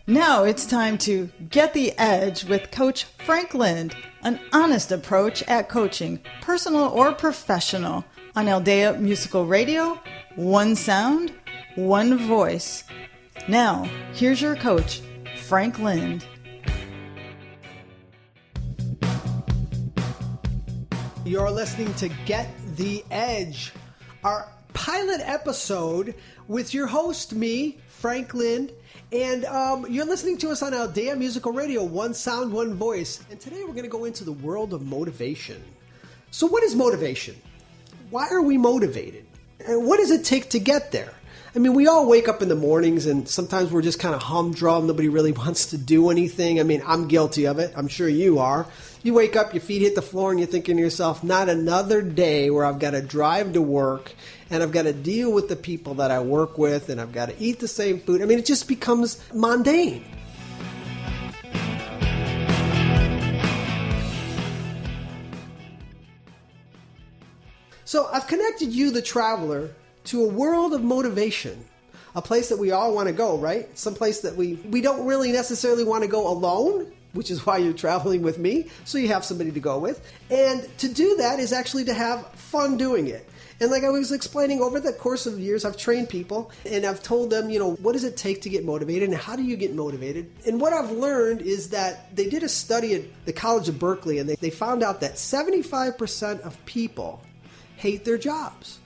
Now it's time to Get the Edge with Coach Frank Lind, an honest approach at coaching, personal or professional, on Aldea Musical Radio, one sound, one voice. Now, here's your coach, Frank Lind. You're listening to Get the Edge, our pilot episode with your host, me, Frank Lind. And you're listening to us on Aldea Musical Radio, one sound, one voice. And today we're going to go into the world of motivation. So what is motivation? Why are we motivated? And what does it take to get there? I mean, we all wake up in the mornings and sometimes we're just kind of humdrum. Nobody really wants to do anything. I mean, I'm guilty of it. I'm sure you are. You wake up, your feet hit the floor, and you're thinking to yourself, not another day where I've got to drive to work and I've got to deal with the people that I work with and I've got to eat the same food. I mean, it just becomes mundane. So I've connected you, the traveler, to a world of motivation, a place that we all want to go, right? Some place that we don't really necessarily want to go alone, which is why you're traveling with me, so you have somebody to go with. And to do that is actually to have fun doing it. And like I was explaining, over the course of years, I've trained people and I've told them, what does it take to get motivated and how do you get motivated? And what I've learned is that they did a study at the College of Berkeley and they found out that 75% of people hate their jobs.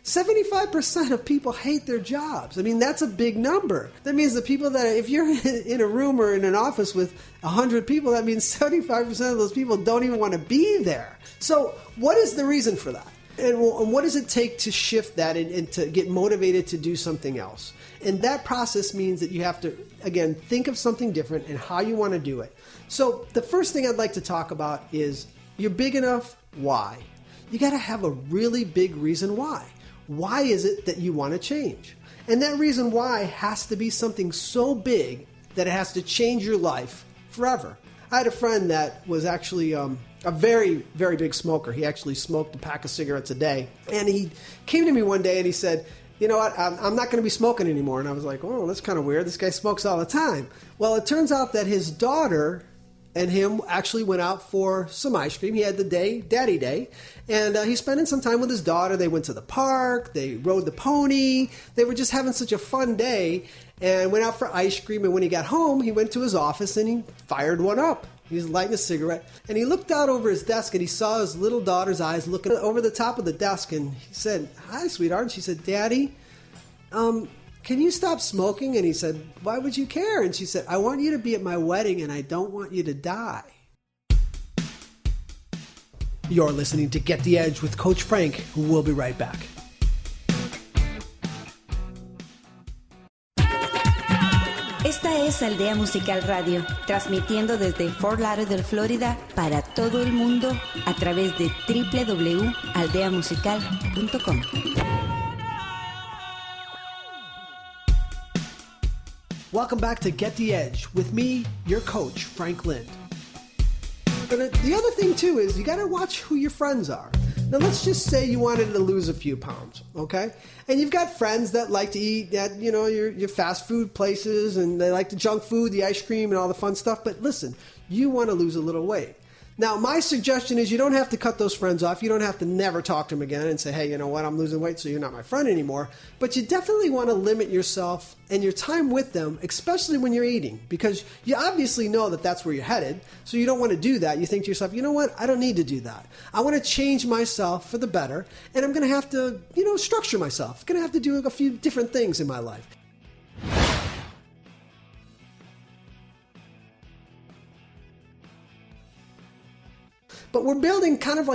75% of people hate their jobs. I mean, that's a big number. That means the people that, if you're in a room or in an office with 100 people, that means 75% of those people don't even want to be there. So what is the reason for that? And what does it take to shift that and to get motivated to do something else? And that process means that you have to, again, think of something different and how you want to do it. So the first thing I'd like to talk about is, you're big enough, why? You got to have a really big reason why. Why is it that you want to change? And that reason why has to be something so big that it has to change your life forever. I had a friend that was actually a very, very big smoker. He actually smoked a pack of cigarettes a day. And he came to me one day and he said, you know what, I'm not going to be smoking anymore. And I was like, oh, that's kind of weird. This guy smokes all the time. Well, it turns out that his daughter and him actually went out for some ice cream. He had the daddy day, and he's spending some time with his daughter. They went to the park, they rode the pony, they were just having such a fun day, and went out for ice cream. And when he got home, he went to his office and he fired one up. He was lighting a cigarette, and he looked out over his desk and he saw his little daughter's eyes looking over the top of the desk, and he said, "Hi, sweetheart." And she said, "Daddy, can you stop smoking?" And he said, "Why would you care?" And she said, "I want you to be at my wedding and I don't want you to die." You're listening to Get the Edge with Coach Frank, who will be right back. Esta es Aldea Musical Radio, transmitiendo desde Fort Lauderdale, Florida, para todo el mundo a través de www.aldeamusical.com. Welcome back to Get the Edge with me, your coach, Frank Lind. But the other thing too is you got to watch who your friends are. Now let's just say you wanted to lose a few pounds, okay? And you've got friends that like to eat at, your fast food places, and they like the junk food, the ice cream, and all the fun stuff. But listen, you want to lose a little weight. Now, my suggestion is you don't have to cut those friends off. You don't have to never talk to them again and say, hey, you know what, I'm losing weight, so you're not my friend anymore. But you definitely want to limit yourself and your time with them, especially when you're eating, because you obviously know that that's where you're headed. So you don't want to do that. You think to yourself, you know what, I don't need to do that. I want to change myself for the better, and I'm going to have to, structure myself. I'm going to have to do a few different things in my life. But we're building kind of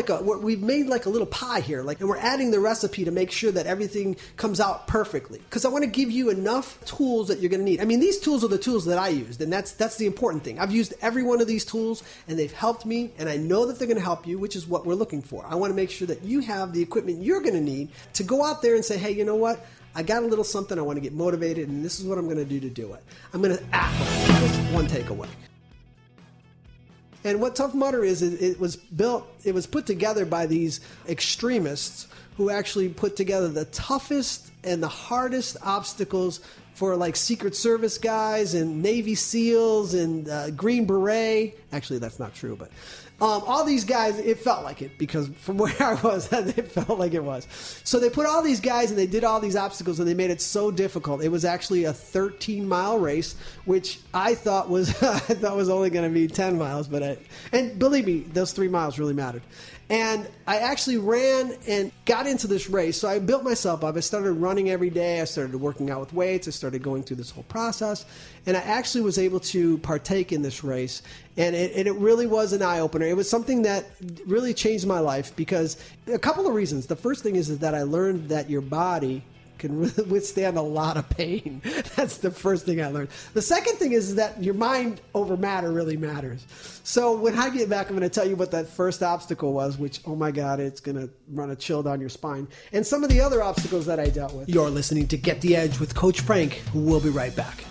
we've made like a little pie here, and we're adding the recipe to make sure that everything comes out perfectly. Because I want to give you enough tools that you're going to need. I mean, these tools are the tools that I used, and that's the important thing. I've used every one of these tools, and they've helped me, and I know that they're going to help you, which is what we're looking for. I want to make sure that you have the equipment you're going to need to go out there and say, hey, you know what? I got a little something. I want to get motivated, and this is what I'm going to do it. I'm going to act like it. That's one takeaway. And what Tough Mudder is, it was put together by these extremists who actually put together the toughest and the hardest obstacles for like Secret Service guys and Navy SEALs and Green Beret. Actually, that's not true, but all these guys, it felt like it, because from where I was, it felt like it was. So they put all these guys and they did all these obstacles and they made it so difficult. It was actually a 13-mile race, which I thought was only going to be 10 miles. And believe me, those 3 miles really mattered. And I actually ran and got into this race. So I built myself up. I started running every day. I started working out with weights. I started going through this whole process. And I actually was able to partake in this race. And it really was an eye-opener. It was something that really changed my life because a couple of reasons. The first thing is that I learned that your body can withstand a lot of pain. That's the first thing I learned. The second thing is that your mind over matter really matters. So when I get back, I'm going to tell you what that first obstacle was, which, oh my God, it's going to run a chill down your spine. And some of the other obstacles that I dealt with. You're listening to Get the Edge with Coach Frank, who will be right back.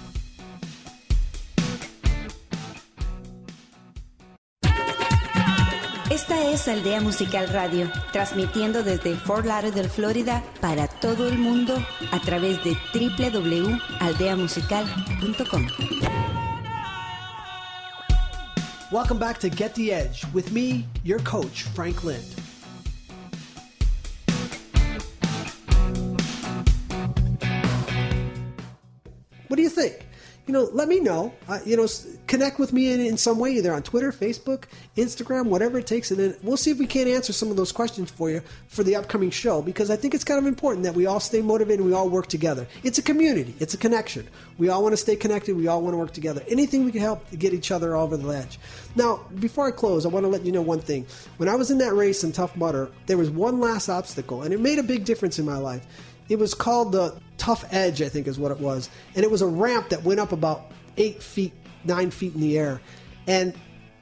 Esta es Aldea Musical Radio, transmitiendo desde Fort Lauderdale, Florida, para todo el mundo a través de www.aldeamusical.com. Welcome back to Get the Edge with me, your coach, Frank Lind. What do you think? Let me know. Connect with me in some way, either on Twitter, Facebook, Instagram, whatever it takes. And then we'll see if we can't answer some of those questions for you for the upcoming show, because I think it's kind of important that we all stay motivated and we all work together. It's a community. It's a connection. We all want to stay connected. We all want to work together. Anything we can help to get each other over the edge. Now, before I close, I want to let you know one thing. When I was in that race in Tough Mudder, there was one last obstacle, and it made a big difference in my life. It was called the Tough Edge, I think is what it was. And it was a ramp that went up about 9 feet in the air. And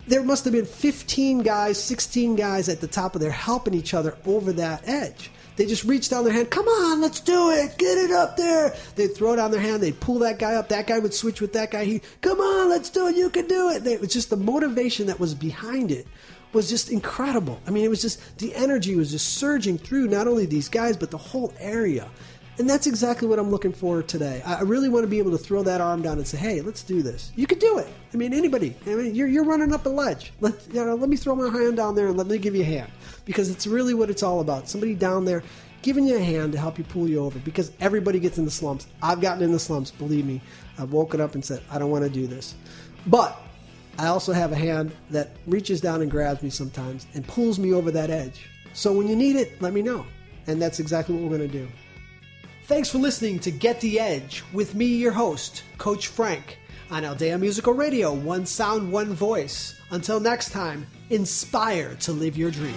there must have been 16 guys at the top of there helping each other over that edge. They just reached down their hand, come on, let's do it, get it up there. They'd throw down their hand, they'd pull that guy up, that guy would switch with that guy, come on, let's do it, you can do it. It was just the motivation that was behind it was just incredible. I mean, it was just, the energy was just surging through not only these guys, but the whole area. And that's exactly what I'm looking for today. I really want to be able to throw that arm down and say, hey, let's do this. You can do it. I mean, anybody. I mean, you're running up a ledge. Let me throw my hand down there and let me give you a hand. Because it's really what it's all about. Somebody down there giving you a hand to help you pull you over. Because everybody gets in the slumps. I've gotten in the slumps, believe me. I've woken up and said, I don't want to do this. But I also have a hand that reaches down and grabs me sometimes and pulls me over that edge. So when you need it, let me know. And that's exactly what we're going to do. Thanks for listening to Get the Edge with me, your host, Coach Frank, on Aldea Musical Radio, one sound, one voice. Until next time, inspire to live your dream.